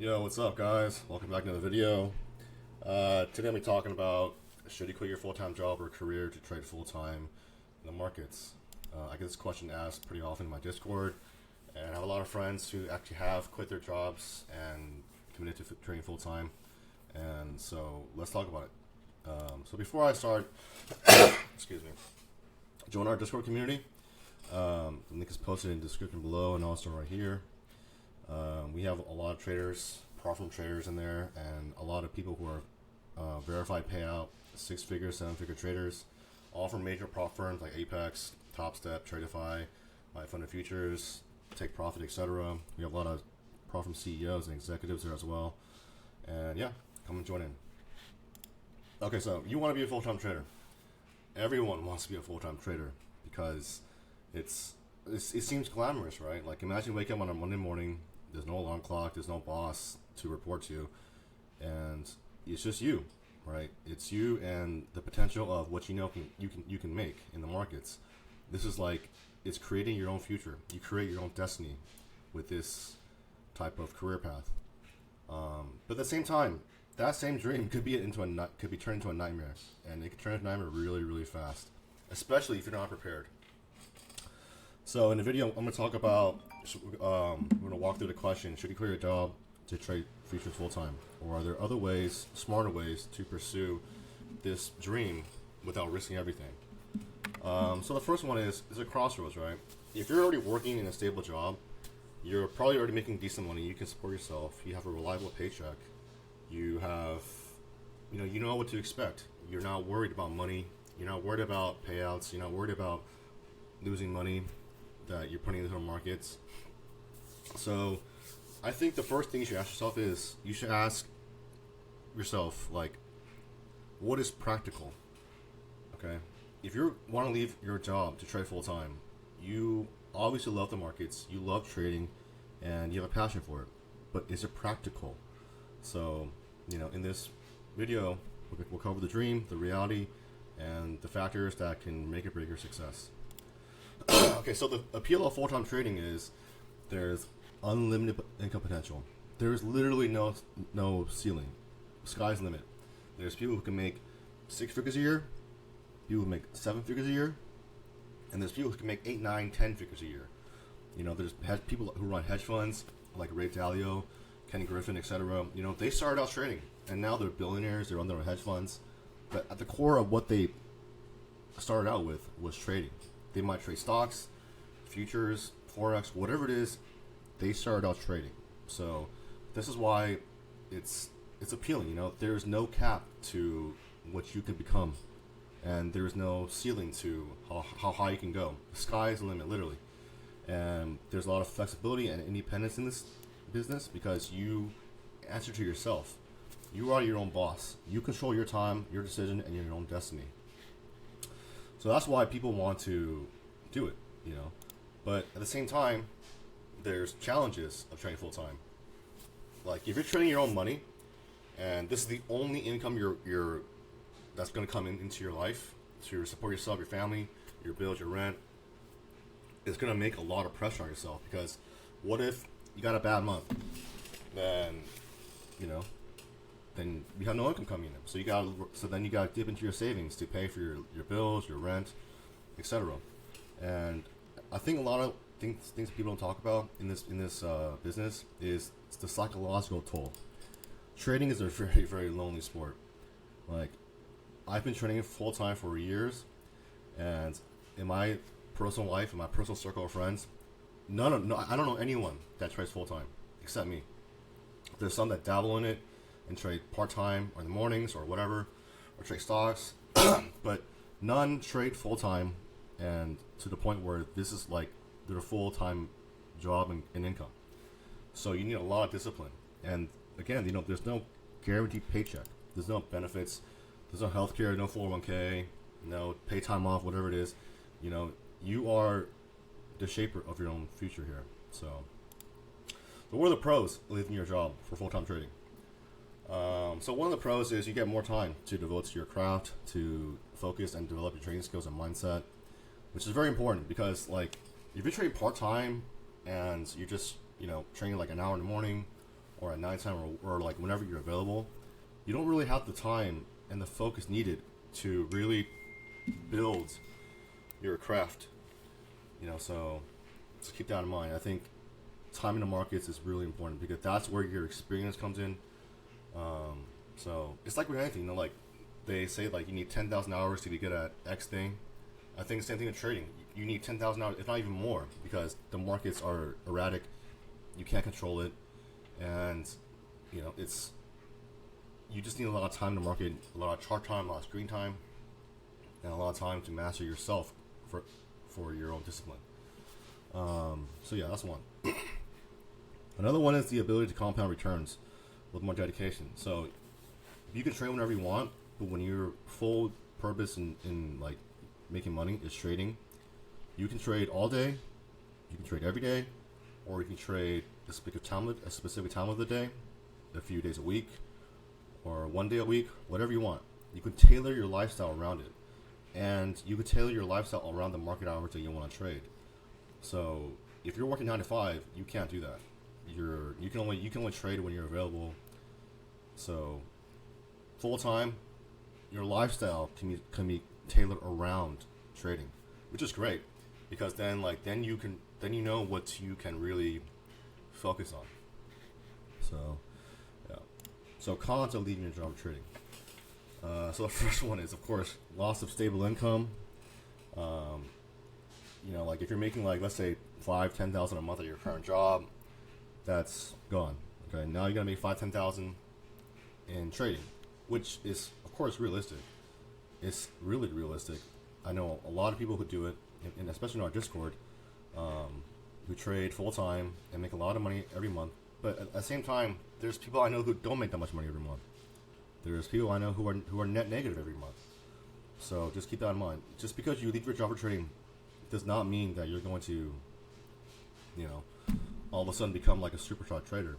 Yo, what's up, guys? Welcome back to another video. Today I'm talking about should you quit your full-time job or career to trade full-time in the markets. I get this question asked pretty often in my Discord, and I have a lot of friends who actually have quit their jobs and committed to trading full-time. And so let's talk about it. So before I start, excuse me, join our Discord community. The link is posted in the description below and also right here. We have a lot of traders, profitable traders in there, and a lot of people who are verified payout, 6-figure, 7-figure traders, all from major prop firms like Apex, TopStep, Tradekage, Funded Futures, Take Profit, etc. We have a lot of profitable CEOs and executives there as well. And yeah, come and join in. Okay, so you want to be a full-time trader. Everyone wants to be a full-time trader because it seems glamorous, right? Like imagine waking up on a Monday morning. There's no alarm clock. There's no boss to report to, and it's just you, right? It's you and the potential of what you can make in the markets. This is like it's creating your own future. You create your own destiny with this type of career path. But at the same time, that same dream could be turned into a nightmare, and it could turn into a nightmare really, really fast, especially if you're not prepared. So in the video, I'm going to talk about, we're going to walk through the question, should you quit your job to trade futures full-time? Or are there other ways, smarter ways, to pursue this dream without risking everything? So the first one is a crossroads, right? If you're already working in a stable job, you're probably already making decent money, you can support yourself, you have a reliable paycheck, you have, you know what to expect. You're not worried about money, you're not worried about payouts, you're not worried about losing money that you're putting into the markets. So I think the first thing you should ask yourself is you should ask yourself, like, what is practical? Okay, if you want to leave your job to trade full-time, you obviously love the markets, you love trading, and you have a passion for it, but is it practical? So in this video we'll cover the dream, the reality, and the factors that can make or break your success. Okay, so the appeal of full-time trading is there's unlimited income potential. There's literally no ceiling. Sky's the limit. There's people who can make 6 figures a year, people who make 7 figures a year, and there's people who can make 8, 9, 10 figures a year. There's people who run hedge funds like Ray Dalio, Kenny Griffin, etc. They started out trading, and now they're billionaires. They run their own hedge funds, but at the core of what they started out with was trading. They might trade stocks, futures, forex, whatever it is. They started out trading. So this is why it's appealing. There's no cap to what you can become, and there's no ceiling to how high you can go. The sky is the limit, literally. And there's a lot of flexibility and independence in this business because you answer to yourself. You are your own boss. You control your time, your decision, and your own destiny. So that's why people want to do it, But at the same time, there's challenges of trading full-time. Like if you're trading your own money, and this is the only income you're that's going to come into your life to support yourself, your family, your bills, your rent, it's going to make a lot of pressure on yourself because what if you got a bad month? Then, then you have no income coming in. So then you got to dip into your savings to pay for your bills, your rent, etc. And I think a lot of things people don't talk about in this business is the psychological toll. Trading is a very, very lonely sport. Like I've been trading full time for years, and in my personal life, in my personal circle of friends, I don't know anyone that trades full time except me. There's some that dabble in it and trade part-time or in the mornings or whatever, or trade stocks, but none trade full-time and to the point where this is like their full-time job and income. So you need a lot of discipline. And again, there's no guaranteed paycheck. There's no benefits. There's no healthcare, no 401k, no pay time off, whatever it is. You are the shaper of your own future here. So what are the pros of leaving your job for full-time trading? So one of the pros is you get more time to devote to your craft, to focus and develop your trading skills and mindset, which is very important because like if you're trading part-time and you're just trading like an hour in the morning or at nighttime or like whenever you're available, you don't really have the time and the focus needed to really build your craft. So keep that in mind. I think timing the markets is really important because that's where your experience comes in. So it's like with anything, like they say like you need 10,000 hours to be good at X thing. I think the same thing with trading. You need 10,000 hours, if not even more, because the markets are erratic. You can't control it, and you just need a lot of time to market, a lot of chart time, a lot of screen time, and a lot of time to master yourself for your own discipline. So yeah, that's one. Another one is the ability to compound returns with more dedication. So you can trade whenever you want, but when your full purpose in like making money is trading, you can trade all day, you can trade every day, or you can trade a specific time of the day, a few days a week, or one day a week, whatever you want. You can tailor your lifestyle around it, and you can tailor your lifestyle around the market hours that you want to trade. So if you're working 9 to 5, you can't do that. You can only trade when you're available. So full time, your lifestyle can be tailored around trading, which is great because then you know what you can really focus on. So yeah. So cons of leaving your job trading. So the first one is, of course, loss of stable income. Like if you're making like, let's say $5,000-10,000 a month at your current job, that's gone. Okay, now you're gonna make $5,000-10,000 in trading, which is of course realistic. It's really realistic. I know a lot of people who do it, and especially in our Discord, who trade full time and make a lot of money every month. But at the same time, there's people I know who don't make that much money every month. There's people I know who are net negative every month. So just keep that in mind. Just because you leave your job for trading does not mean that you're going to, all of a sudden become like a superstar trader.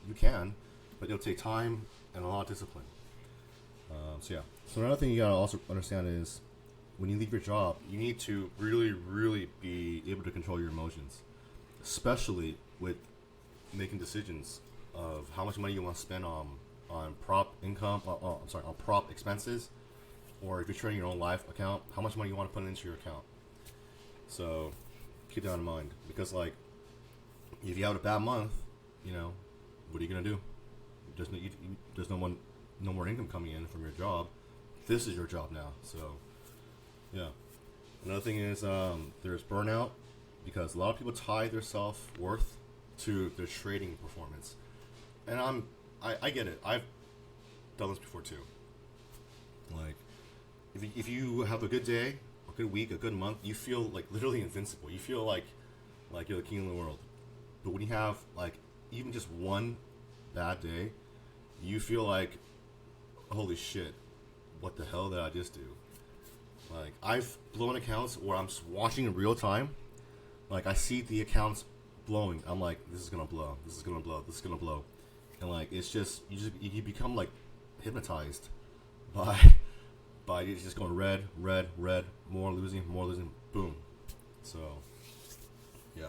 You can, but it'll take time and a lot of discipline. So yeah. So another thing you gotta also understand is when you leave your job, you need to really, really be able to control your emotions, especially with making decisions of how much money you want to spend on prop income. On prop expenses, or if you're trading your own live account, how much money you want to put into your account. So keep that in mind because like if you have a bad month, what are you gonna do? There's no more income coming in from your job. This is your job now. So yeah. Another thing is there's burnout because a lot of people tie their self-worth to their trading performance, and I get it. I've done this before too. Like if you have a good day, a good week, a good month, you feel like literally invincible. You feel like you're the king of the world. But when you have like even just one bad day, you feel like, holy shit, what the hell did I just do? Like I've blown accounts where I'm just watching in real time. Like I see the accounts blowing. I'm like, this is gonna blow. This is gonna blow. This is gonna blow. And like it's just you become like hypnotized by it's just going red, more losing, boom. So yeah.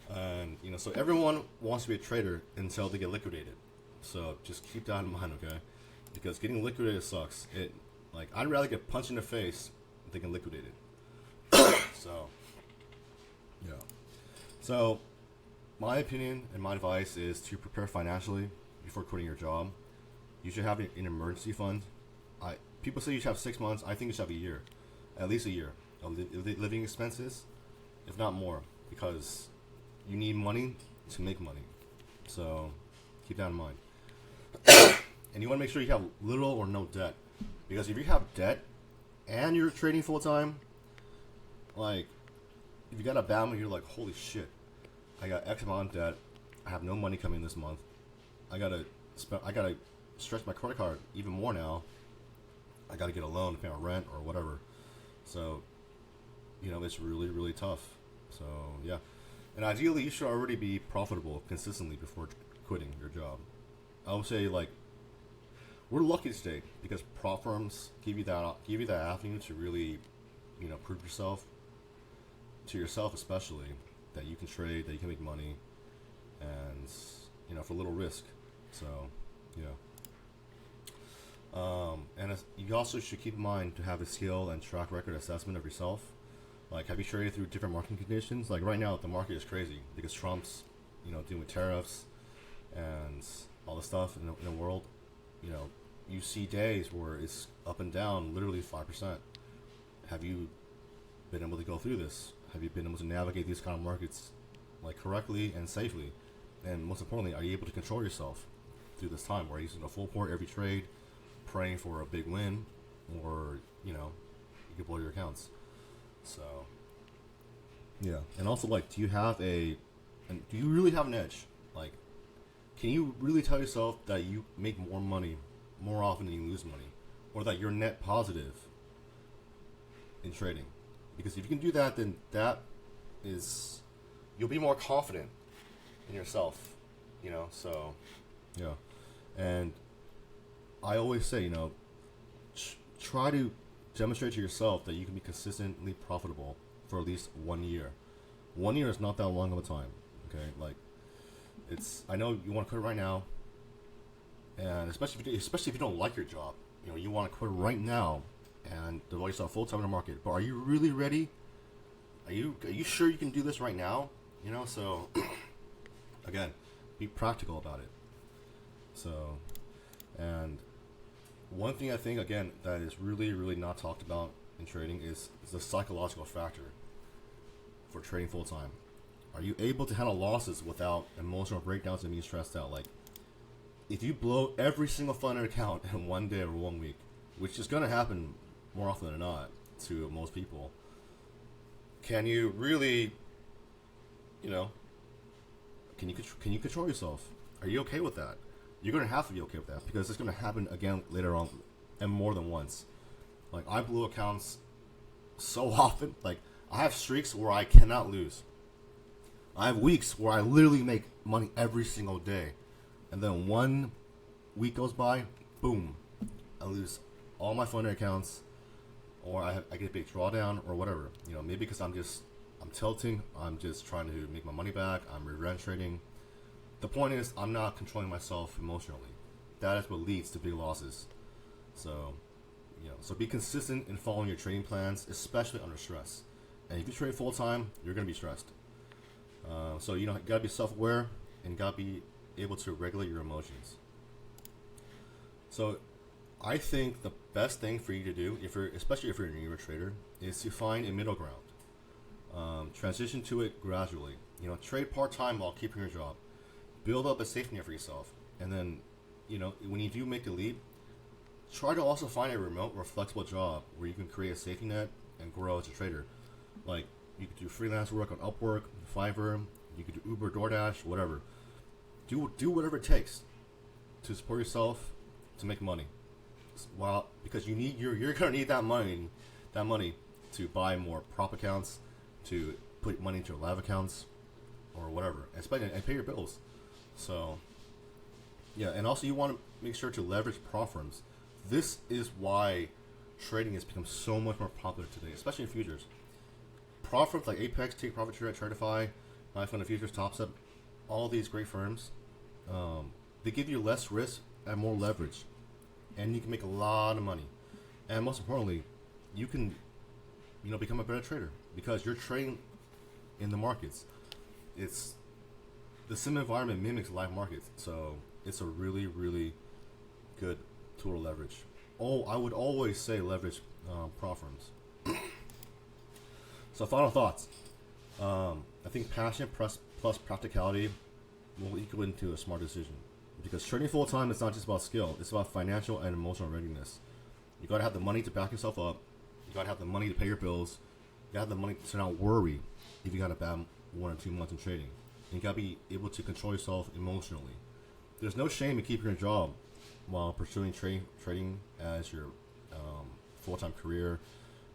And so everyone wants to be a trader until they get liquidated. So just keep that in mind, okay? Because getting liquidated sucks. I'd rather get punched in the face than get liquidated. So yeah. So my opinion and my advice is to prepare financially before quitting your job. You should have an emergency fund. People say you should have 6 months. I think you should have a year, at least a year of living expenses, if not more, because you need money to make money. So keep that in mind. And you want to make sure you have little or no debt, because if you have debt and you're trading full time, like if you got a bad month, you're like, holy shit, I got X amount of debt. I have no money coming this month. I gotta stretch my credit card even more now. I gotta get a loan to pay my rent or whatever. So, it's really, really tough. So yeah, and ideally you should already be profitable consistently before quitting your job. I would say like we're lucky today because prop firms give you that avenue to really, prove yourself to yourself, especially that you can trade, that you can make money, and for little risk. So, and you also should keep in mind to have a skill and track record assessment of yourself. Like, have you traded through different market conditions? Like right now, the market is crazy because Trump's, dealing with tariffs and all the stuff in the world. You see days where it's up and down, literally 5%. Have you been able to go through this? Have you been able to navigate these kind of markets like correctly and safely? And most importantly, are you able to control yourself through this time? Where you're using a full port every trade, praying for a big win, or you can blow your accounts. So and also, like, do you really have an edge? Like, can you really tell yourself that you make more money more often than you lose money, or that you're net positive in trading? Because if you can do that, then you'll be more confident in yourself, so and I always say, try to demonstrate to yourself that you can be consistently profitable for at least 1 year. 1 year is not that long of a time, okay? Like, I know you want to quit right now, and especially if you don't like your job, you want to quit right now and devote yourself full time in the market. But are you really ready? Are you sure you can do this right now? So again, be practical about it. So, and one thing I think, again, that is really, really not talked about in trading is the psychological factor for trading full time. Are you able to handle losses without emotional breakdowns and being stressed out? Like, if you blow every single funded account in 1 day or 1 week, which is going to happen more often than not to most people, can you really, can you control yourself? Are you okay with that? You're going to have to be okay with that, because it's going to happen again later on, and more than once. Like, I blew accounts so often. Like, I have streaks where I cannot lose. I have weeks where I literally make money every single day, and then 1 week goes by, boom, I lose all my funded accounts, or I get a big drawdown, or whatever. Maybe because I'm tilting, I'm just trying to make my money back, I'm revenge trading. The point is, I'm not controlling myself emotionally. That is what leads to big losses. So, so be consistent in following your trading plans, especially under stress. And if you trade full time, you're going to be stressed. So you got to be self-aware and got to be able to regulate your emotions. So I think the best thing for you to do, especially if you're a newer trader, is to find a middle ground. Transition to it gradually. Trade part-time while keeping your job. Build up a safety net for yourself. And then, when you do make the leap, try to also find a remote or flexible job where you can create a safety net and grow as a trader. Like, you could do freelance work on Upwork, Fiverr, you could do Uber, DoorDash, whatever. Do whatever it takes to support yourself, to make money. Well, because you're gonna need that money to buy more prop accounts, to put money into your live accounts, or whatever, and pay your bills. So, and also you want to make sure to leverage prop firms. This is why trading has become so much more popular today, especially in futures. Prop firms like Apex, Take Profit Trader, Tradekage, Knife on the Futures, TopStep, all these great firms, they give you less risk and more leverage, and you can make a lot of money. And most importantly, you can, become a better trader because you're trading in the markets. The sim environment mimics live markets, so it's a really, really good tool to leverage. I would always say leverage prop firms. So final thoughts. I think passion plus practicality will equal into a smart decision. Because trading full time is not just about skill; it's about financial and emotional readiness. You gotta have the money to back yourself up. You gotta have the money to pay your bills. You gotta have the money to not worry if you got a bad 1 or 2 months in trading. And you gotta be able to control yourself emotionally. There's no shame in keeping your job while pursuing trading as your full-time career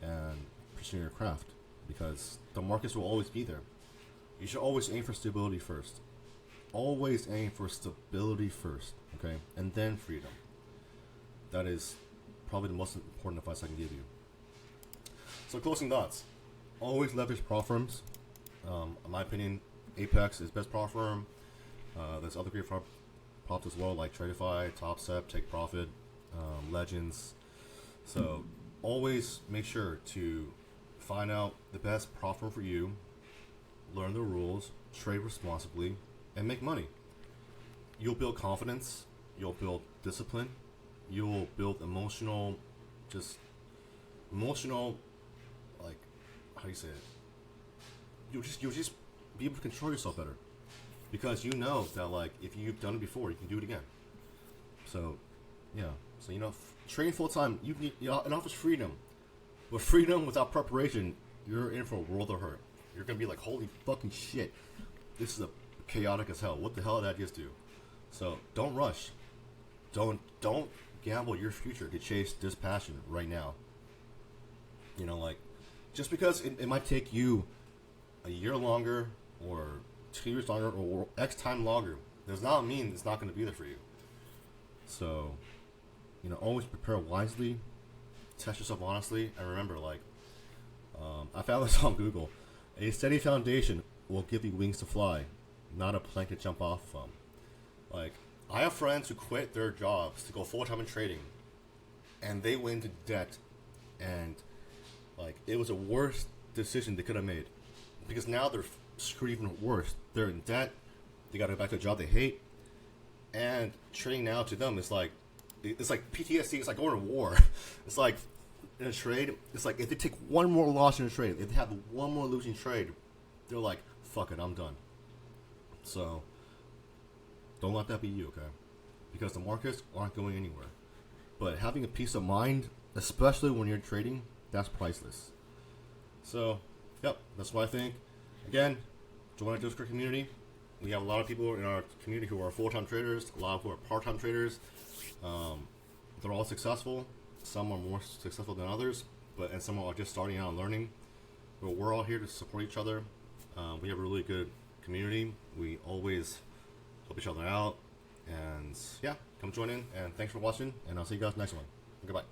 and pursuing your craft, because the markets will always be there. You should always aim for stability first. Always aim for stability first, okay? And then freedom. That is probably the most important advice I can give you. So closing thoughts. Always leverage prop firms. In my opinion, Apex is best prop firm. There's other great props as well, like Tradekage, Top Step, Take Profit, Legends. So always make sure to find out the best prop firm for you, learn the rules, trade responsibly, and make money. You'll build confidence, you'll build discipline, you'll build emotional, like, how do you say it? You'll just be able to control yourself better, because you know that, like, if you've done it before, you can do it again. So, yeah. So, trading full time, it offers freedom, but freedom without preparation, you're in for a world of hurt. You're gonna be like, holy fucking shit, this is a chaotic as hell. What the hell did I just do? So don't rush. Don't gamble your future to chase this passion right now. Like, just because it might take you a year longer or 2 years longer or X time longer, does not mean it's not going to be there for you. So, always prepare wisely, test yourself honestly, and remember, like, I found this on Google. A steady foundation will give you wings to fly, not a plank to jump off from. Like, I have friends who quit their jobs to go full-time in trading, and they went into debt, and, like, it was the worst decision they could have made, because now they're screwed even worse. They're in debt, they got to go back to a job they hate, and trading now to them is like, it's like PTSD. It's like going to war. It's like, in a trade, it's like if they take one more loss in a trade, if they have one more losing trade, they're like, fuck it, I'm done. So don't let that be you, okay? Because the markets aren't going anywhere. But having a peace of mind, especially when you're trading, that's priceless. So, yep, that's what I think. Again, join our Discord community. We have a lot of people in our community who are full-time traders, a lot who are part-time traders. They're all successful. Some are more successful than others, and some are just starting out and learning. But we're all here to support each other. We have a really good community. We always help each other out. And yeah, come join in. And thanks for watching. And I'll see you guys next one. Goodbye.